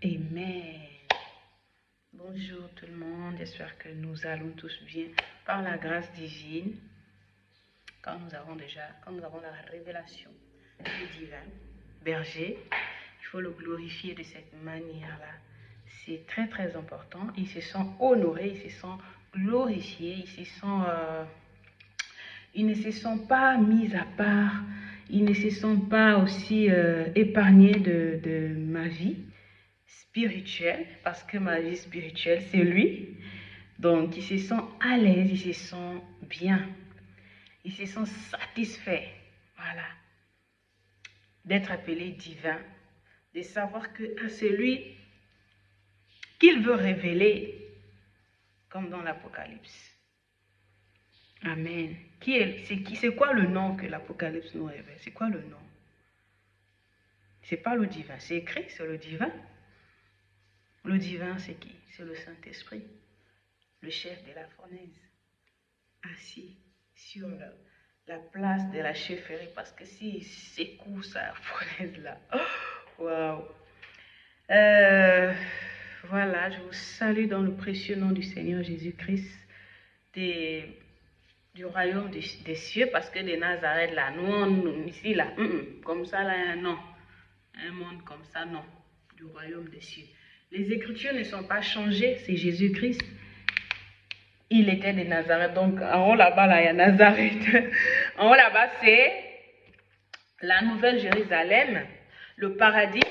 Amen. Bonjour tout le monde, j'espère que nous allons tous bien par la grâce divine. Quand nous avons la révélation du divin berger, il faut le glorifier de cette manière-là. C'est très très important. Ils se sont honorés, ils se sont glorifiés, ils ne se sont pas mis à part, ils ne se sont pas aussi épargnés de ma vie spirituelle, parce que ma vie spirituelle, c'est lui. Donc, ils se sont à l'aise, ils se sont bien, ils se sont satisfaits, voilà, d'être appelés divins, de savoir que à celui qu'il veut révéler, comme dans l'Apocalypse. Amen. C'est quoi le nom que l'Apocalypse nous révèle? C'est quoi le nom? C'est pas le divin, c'est écrit, c'est le divin. Le divin, c'est qui? C'est le Saint-Esprit, le chef de la fournaise, assis sur la place de la chefferie, parce que s'il secoue sa fournaise là, waouh! Voilà, je vous salue dans le précieux nom du Seigneur Jésus-Christ, du royaume des cieux, parce que de Nazareth là, nous ici là, comme ça là, non, un monde comme ça, non, du royaume des cieux. Les Écritures ne sont pas changées, c'est Jésus-Christ. Il était de Nazareth, donc en haut là-bas, là, il y a Nazareth. En haut là-bas, c'est la nouvelle Jérusalem, le paradis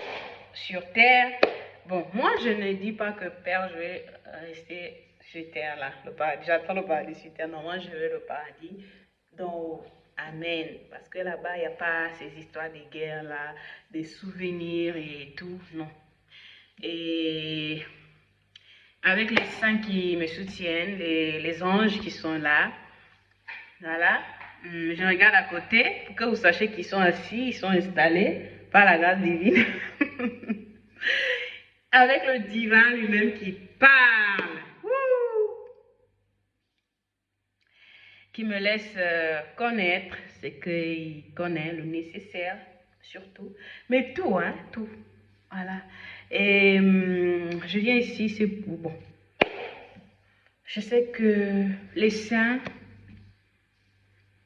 sur terre. Bon, moi, je ne dis pas que Père, je vais rester sur terre là, le paradis. J'attends le paradis sur terre. Non, moi, je veux le paradis d'en haut. Amen. Parce que là-bas, il n'y a pas ces histoires de guerre là, des souvenirs et tout. Non. Et avec les saints qui me soutiennent, les anges qui sont là, voilà, je regarde à côté pour que vous sachiez qu'ils sont assis, ils sont installés par la grâce divine, avec le divin lui-même qui parle, qui me laisse connaître ce qu'il connaît, le nécessaire surtout, mais tout, hein, tout, voilà. Et je viens ici, c'est pour, bon, je sais que les saints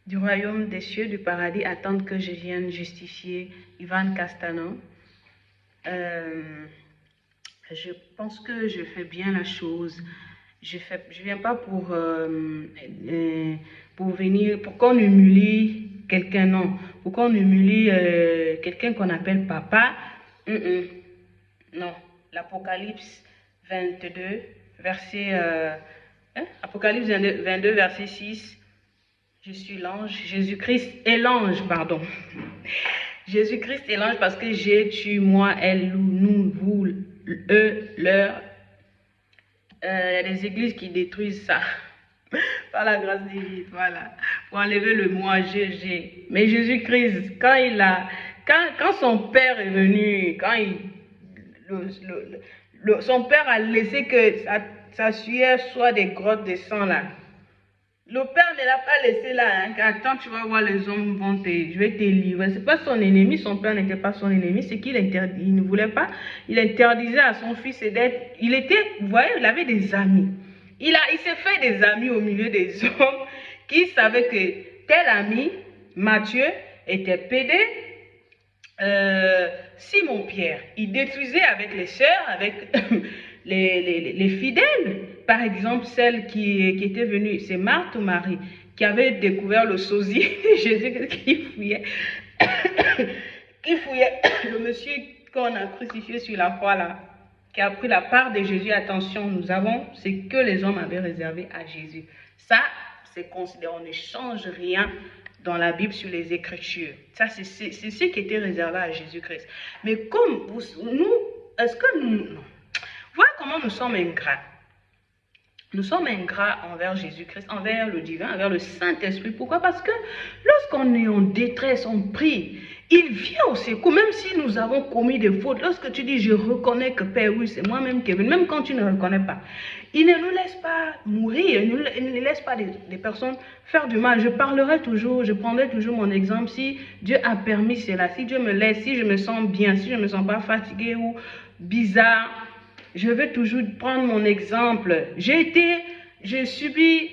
du royaume des cieux, du paradis, attendent que je vienne justifier Ivan Castano. Je pense que je fais bien la chose. Je viens pas pour venir, pour qu'on humilie quelqu'un, non. Pour qu'on humilie quelqu'un qu'on appelle papa. Non. L'Apocalypse 22, verset... Apocalypse 22, verset 6. Je suis l'ange. Jésus-Christ est l'ange, pardon. Jésus-Christ est l'ange parce que j'ai, tu, moi, elle, nous, vous, eux, leur. Il y a des églises qui détruisent ça. Par la grâce divine, voilà. Pour enlever le moi, j'ai. Mais Jésus-Christ, quand son père est venu, son père a laissé que sa sueur soit des grottes de sang là. Le père ne l'a pas laissé là, hein. Attends, tu vas voir, les hommes je vais te livrer. C'est pas son ennemi, son père n'était pas son ennemi, c'est qu'il il ne voulait pas, il interdisait à son fils d'être, vous voyez, il avait des amis. Il s'est fait des amis au milieu des hommes qui savaient que tel ami, Matthieu, était pédé. Simon-Pierre, il détruisait avec les sœurs, avec les fidèles. Par exemple, celle qui était venue, c'est Marthe ou Marie, qui avait découvert le sosie de Jésus qui fouillait, le monsieur qu'on a crucifié sur la croix là, qui a pris la part de Jésus. Attention, nous avons ce que les hommes avaient réservé à Jésus. Ça, c'est considéré, on ne change rien dans la Bible sur les Écritures. Ça, c'est ce qui était réservé à Jésus-Christ. Mais comme nous, est-ce que nous... Voilà comment nous sommes ingrats. Nous sommes ingrats envers Jésus-Christ, envers le divin, envers le Saint-Esprit. Pourquoi? Parce que lorsqu'on est en détresse, on prie, il vient au secours, même si nous avons commis des fautes. Lorsque tu dis, je reconnais que Père, oui, c'est moi-même qui est venu, même quand tu ne reconnais pas, il ne nous laisse pas mourir, il ne laisse pas des personnes faire du mal. Je parlerai toujours, je prendrai toujours mon exemple. Si Dieu a permis cela, si Dieu me laisse, si je me sens bien, si je ne me sens pas fatiguée ou bizarre, je vais toujours prendre mon exemple. J'ai subi,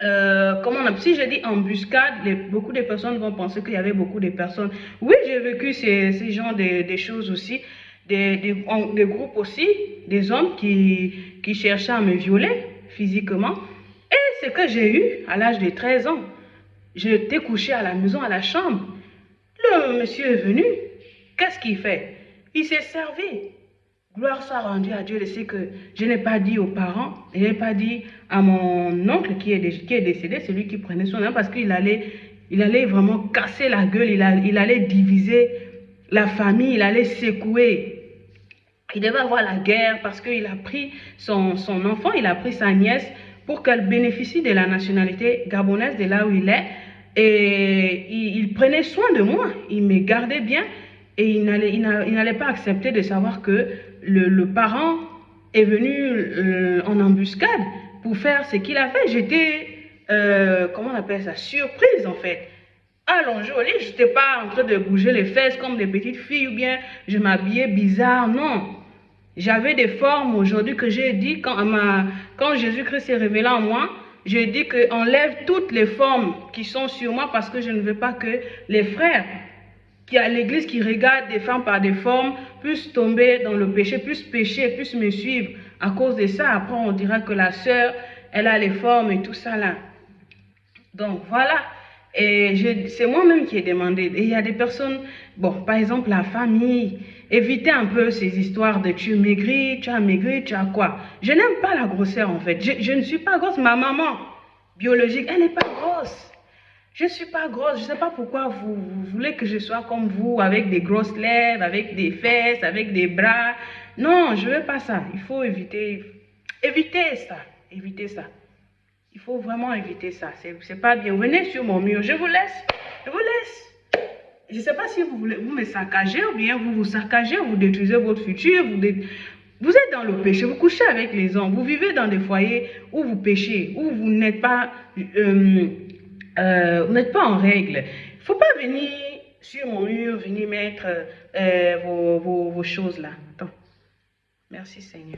comment on appelle, si je dis embuscade, beaucoup de personnes vont penser qu'il y avait beaucoup de personnes. Oui, j'ai vécu ces genres de choses aussi, des groupes aussi, des hommes qui cherchaient à me violer physiquement. Et ce que j'ai eu à l'âge de 13 ans, j'étais couchée à la maison, à la chambre. Le monsieur est venu, qu'est-ce qu'il fait? Il s'est servi. Gloire soit rendue à Dieu de ce que je n'ai pas dit aux parents, je n'ai pas dit à mon oncle qui est décédé, celui qui prenait son nom, parce qu'il allait vraiment casser la gueule, il allait diviser la famille, il allait secouer. Il devait avoir la guerre parce qu'il a pris son enfant, il a pris sa nièce pour qu'elle bénéficie de la nationalité gabonaise de là où il est. Et il prenait soin de moi, il me gardait bien. Et il n'allait pas accepter de savoir que le parent est venu en embuscade pour faire ce qu'il a fait. J'étais, comment on appelle ça, surprise en fait. Allongée au lit, je n'étais pas en train de bouger les fesses comme des petites filles ou bien je m'habillais bizarre, non. J'avais des formes aujourd'hui que j'ai dit quand Jésus-Christ s'est révélé en moi. J'ai dit qu'on lève toutes les formes qui sont sur moi parce que je ne veux pas que les frères qui à l'église qui regarde des femmes par des formes puissent tomber dans le péché, puissent pécher, puissent me suivre. À cause de ça, après on dira que la sœur, elle a les formes et tout ça là. Donc voilà, et c'est moi-même qui ai demandé. Et il y a des personnes, bon, par exemple la famille, évitez un peu ces histoires de tu as maigri, tu as quoi. Je n'aime pas la grosseur en fait. Je ne suis pas grosse, ma maman biologique, elle n'est pas grosse. Je ne suis pas grosse, je ne sais pas pourquoi vous voulez que je sois comme vous, avec des grosses lèvres, avec des fesses, avec des bras. Non, je ne veux pas ça. Il faut éviter ça, éviter ça. Il faut vraiment éviter ça, c'est pas bien. Venez sur mon mur, je vous laisse. Je ne sais pas si vous voulez vous me saccager ou bien vous saccagez, vous détruisez votre futur, vous êtes dans le péché, vous couchez avec les hommes, vous vivez dans des foyers où vous péchez, où vous n'êtes pas... vous n'êtes pas en règle. Il ne faut pas venir sur mon mur, venir mettre vos choses là. Attends. Merci Seigneur.